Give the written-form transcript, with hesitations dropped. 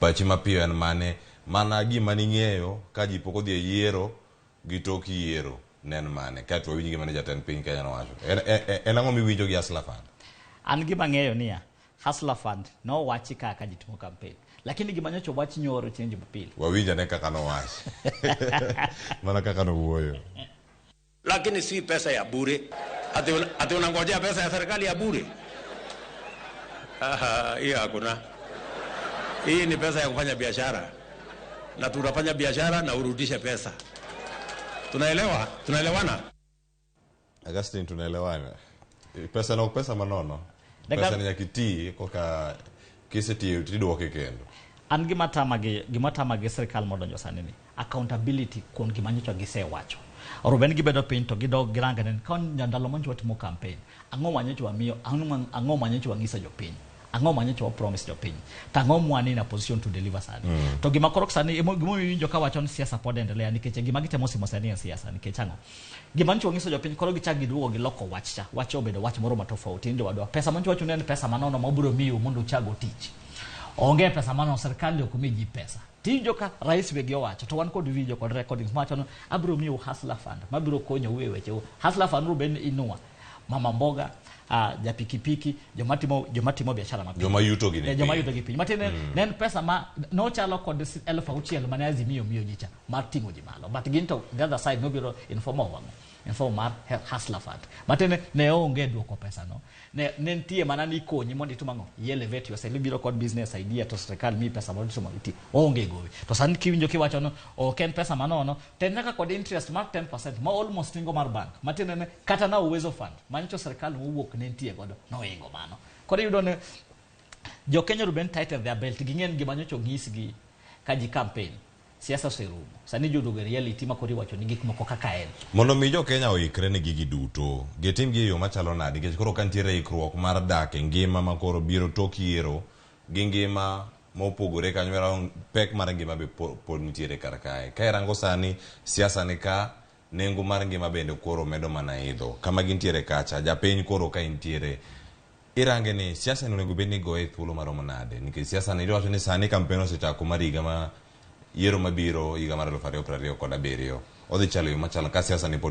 pachi mapiyo en mane mana gima ning'eyo ka ji pok odhi e yiero gi tok yiero nen mane ka to winji gima ne jatend piny Kenya nowacho en ang'o miwinjo gi Hustler Fund? An gima ng'eyo niya Hustler Fund no wachi kaka ji timo campaign lakini gima nyocho wach nyoro chieng' Jumapili wawinja ne kaka nowachi mana kaka nowuoyo. Lakini si pesa ya bure. Ati unangojea pesa ya serikali ya bure? Hii hakuna. Hii ni pesa ya kufanya biashara. Na tunafanya biashara na urudishe pesa. Tunaelewa? Tunaelewana? Augustine, tunaelewana. Pesa na pesa manono. Pesa ni ya kitii koka kiseti tiduoke kendo. An gima tamage serikal modonjo sani ni accountability kuom gima nyocho gisewacho. Ruben gibedo piny to gidog giranga nen kon ndalo monjo timo campaign. Ang'o manyocho wamiyo, ang'o manyocho wangisa jopiny. Ang'o manyocho wa promise jopiny. Tang'o mwani na position to deliver sani. To gima korok sani gimo winjo ka wacho ni siasa pod endelea nikech gima gitemo simo sani en siasa nikech ang'o. Gima nyocho wangisa jopiny koro gichak giduogo giloko wachcha. Wacho obedo wach moro matofauti ndio wadwa. Pesa manyocho wacho ni pesa manono mabiro miyo mondo chago tich. Onge pesa mano serikali okumiji pesa. Tijo ka rais wegi owacho to wan kod video kod recordings macho no abro miyo Hustler Fund mabiro konyo weche Hustler Fund Ruben inua mama mboga japikipiki jomatimo biashara mapiyo joma yuto gi joma yuto gi piny matene nen pesa ma no chalo kod 6,000 mane azimiyo nyicha mar tingo ji malo but ginto the other side no biro inform mar Hustler Fund matene ne onge duoko pesa no ne ntie mana ni konyi mondo itumango elevate yourself biro kod business idea to serikal mi pesa mondo itumango iti onge gowi to san kiwinjo kiwacho no ken pesa manono tenaka kod interest mar 10% ma almost ingo mar bank matene ne kata na uwezo fund mancho serikal mowuok ne ntie godo no ingo mano kod yudo ne jo Kenya Ruben tighten their belt gingen gima nyocho ngisgi kaji campaign siasa serumo sani jodogo reality makori wacho ni gik moko kaka en mondo mi jo Kenya oikre ne gigi duto getim gi yo machalo nadi nikech koro kantiere ikruok mar dak e ngima makoro biro tok yiero gi ngima mopogore kanywera pek mar ngima be pod nitiere kar kae ka irango sani siasa ni ka nengo mar ngima bende koro medo mana idho kama gintiere kacha japiny koro ka intiere irange ni siasa ni onego bedni goye thuolo maromo nade nikech siasa ni iwacho ni sani kampeno osechako mar higa ma yiero mabiro higa mar 2027 odhi chalo yo machalo ka siasa ni